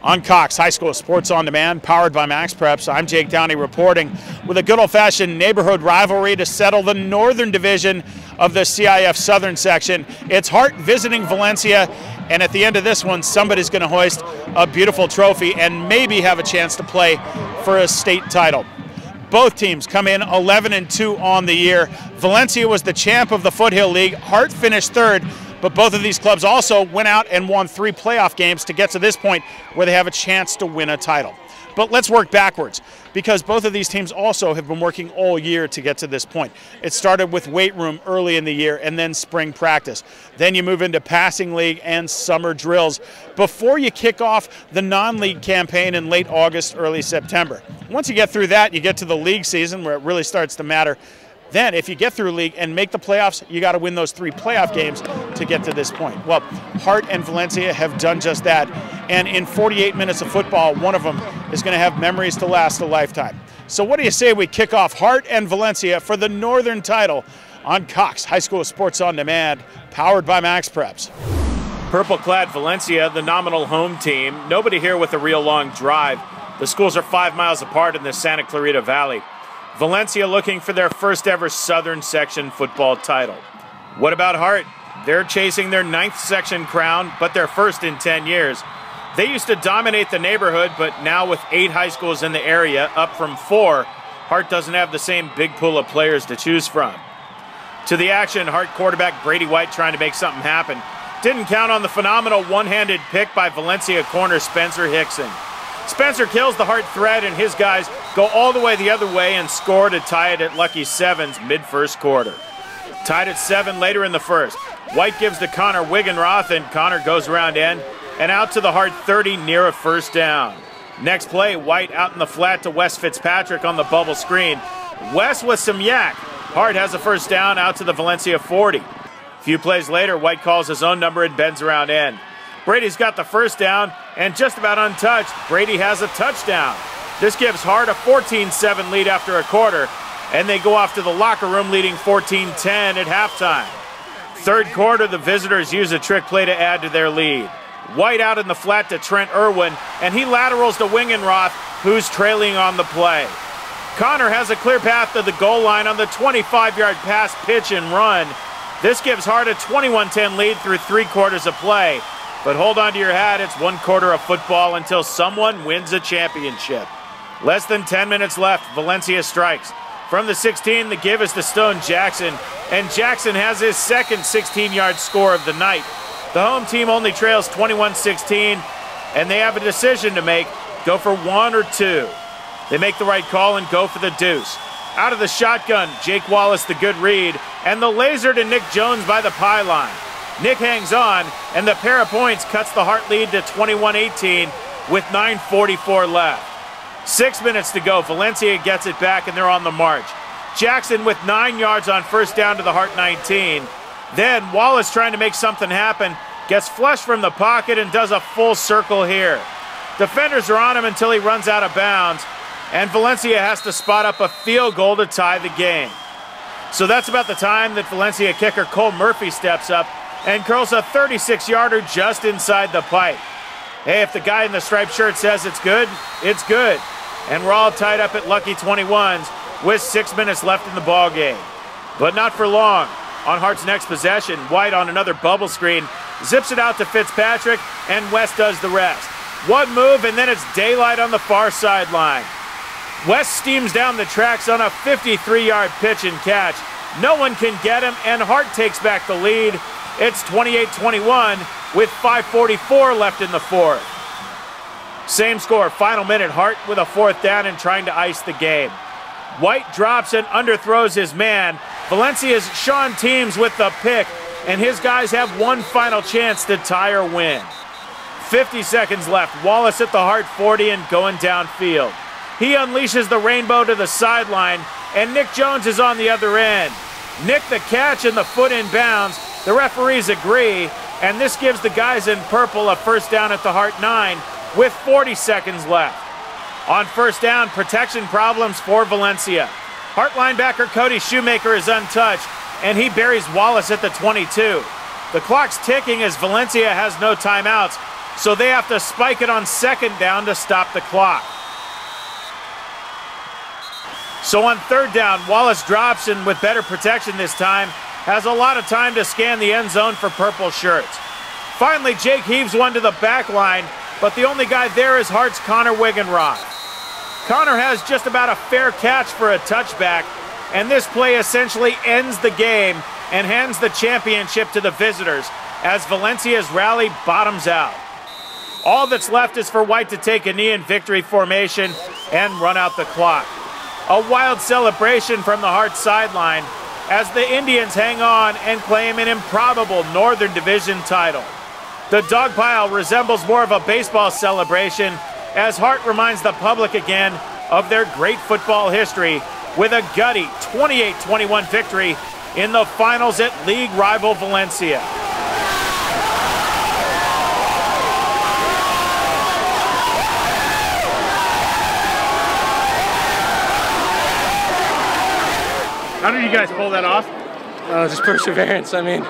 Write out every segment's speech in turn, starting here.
On Cox High School Sports on Demand, powered by Max Preps, I'm Jake Downey reporting with a good old-fashioned neighborhood rivalry to settle the Northern Division of the CIF Southern section. It's Hart visiting Valencia, and at the end of this one, somebody's going to hoist a beautiful trophy and maybe have a chance to play for a state title. Both teams come in 11-2 on the year. Valencia was the champ of the Foothill League. Hart finished third. But both of these clubs also went out and won 3 playoff games to get to this point where they have a chance to win a title. But let's work backwards, because both of these teams also have been working all year to get to this point. It started with weight room early in the year and then spring practice. Then you move into passing league and summer drills before you kick off the non-league campaign in late August, early September. Once you get through that, you get to the league season where it really starts to matter. Then, if you get through league and make the playoffs, you got to win those 3 playoff games to get to this point. Well, Hart and Valencia have done just that. And in 48 minutes of football, one of them is going to have memories to last a lifetime. So what do you say we kick off Hart and Valencia for the Northern title on Cox High School Sports on Demand, powered by Max Preps. Purple-clad Valencia, the nominal home team. Nobody here with a real long drive. The schools are 5 miles apart in the Santa Clarita Valley. Valencia looking for their first ever Southern Section football title. What about Hart? They're chasing their 9th section crown, but their first in 10 years. They used to dominate the neighborhood, but now with 8 high schools in the area, up from 4, Hart doesn't have the same big pool of players to choose from. To the action, Hart quarterback Brady White trying to make something happen. Didn't count on the phenomenal one-handed pick by Valencia corner Spencer Hickson. Spencer kills the Hart thread, and his guys go all the way the other way and score to tie it at lucky 7s mid-first quarter. Tied at 7 later in the first. White gives to Connor Wiggenroth, and Connor goes around end and out to the Hart 30 near a first down. Next play, White out in the flat to Wes Fitzpatrick on the bubble screen. Wes with some yak. Hart has a first down out to the Valencia 40. A few plays later, White calls his own number and bends around end. Brady's got the first down, and just about untouched, Brady has a touchdown. This gives Hart a 14-7 lead after a quarter, and they go off to the locker room leading 14-10 at halftime. Third quarter, the visitors use a trick play to add to their lead. White out in the flat to Trent Irwin, and he laterals to Wiggenroth, who's trailing on the play. Connor has a clear path to the goal line on the 25-yard pass, pitch, and run. This gives Hart a 21-10 lead through 3 quarters of play. But hold on to your hat, it's 1 quarter of football until someone wins a championship. Less than 10 minutes left, Valencia strikes. From the 16, the give is to Stone Jackson, and Jackson has his second 16-yard score of the night. The home team only trails 21-16, and they have a decision to make, go for 1 or 2. They make the right call and go for the deuce. Out of the shotgun, Jake Wallace the good read, and the laser to Nick Jones by the pylon. Nick hangs on, and the pair of points cuts the Hart lead to 21-18 with 9:44 left. 6 minutes to go. Valencia gets it back, and they're on the march. Jackson with 9 yards on first down to the Hart 19. Then Wallace trying to make something happen, gets flushed from the pocket and does a full circle here. Defenders are on him until he runs out of bounds, and Valencia has to spot up a field goal to tie the game. So that's about the time that Valencia kicker Cole Murphy steps up and curls a 36-yarder just inside the pipe. Hey, if the guy in the striped shirt says it's good, it's good. And we're all tied up at lucky 21s with 6 minutes left in the ball game. But not for long. On Hart's next possession, White on another bubble screen zips it out to Fitzpatrick, and West does the rest. One move, and then it's daylight on the far sideline. West steams down the tracks on a 53-yard pitch and catch. No one can get him, and Hart takes back the lead. It's 28-21 with 5:44 left in the fourth. Same score, final minute, Hart with a 4th down and trying to ice the game. White drops and underthrows his man. Valencia's Sean Teams with the pick, and his guys have one final chance to tie or win. 50 seconds left, Wallace at the Hart 40 and going downfield. He unleashes the rainbow to the sideline, and Nick Jones is on the other end. Nick the catch and the foot in bounds. The referees agree, and this gives the guys in purple a first down at the Hart 9 with 40 seconds left. On first down, protection problems for Valencia. Hart linebacker Cody Shoemaker is untouched, and he buries Wallace at the 22. The clock's ticking as Valencia has no timeouts, so they have to spike it on second down to stop the clock. So on third down, Wallace drops, and with better protection this time, has a lot of time to scan the end zone for purple shirts. Finally, Jake heaves one to the back line, but the only guy there is Hart's Connor Wiggenroth. Connor has just about a fair catch for a touchback, and this play essentially ends the game and hands the championship to the visitors as Valencia's rally bottoms out. All that's left is for White to take a knee in victory formation and run out the clock. A wild celebration from the Hart sideline as the Indians hang on and claim an improbable Northern Division title. The dog pile resembles more of a baseball celebration as Hart reminds the public again of their great football history with a gutty 28-21 victory in the finals at league rival Valencia. How did you guys pull that off? Just perseverance. I mean,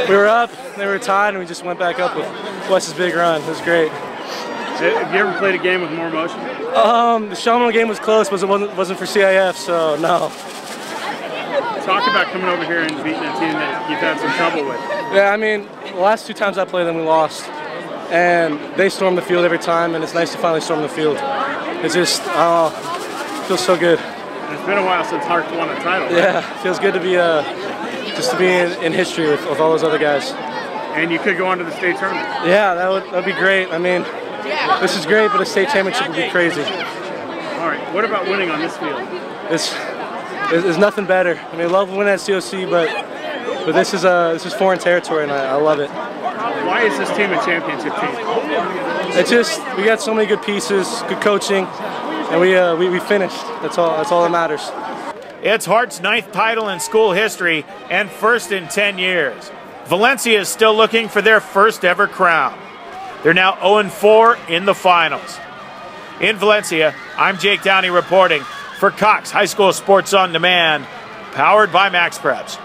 we were up, they were tied, and we just went back up with Wes's big run. It was great. Have you ever played a game with more emotion? The Shawano game was close, but it wasn't for CIF, so no. Talk about coming over here and beating a team that you've had some trouble with. Yeah, I mean, the last 2 times I played them, we lost. And they storm the field every time, and it's nice to finally storm the field. It's just, it feels so good. And it's been a while since Hart won a title. Right? Yeah, it feels good to be just to be in history with all those other guys. And you could go on to the state tournament. Yeah, that'd be great. I mean, this is great, but a state championship would be crazy. All right, what about winning on this field? There's nothing better. I mean, I love winning at COC, but this is foreign territory, and I love it. Why is this team a championship team? It's just we got so many good pieces, good coaching, and we finished. That's all that matters. It's Hart's 9th title in school history and first in 10 years. Valencia is still looking for their first ever crown. They're now 0-4 in the finals. In Valencia, I'm Jake Downey reporting for Cox High School Sports on Demand, powered by Max Preps.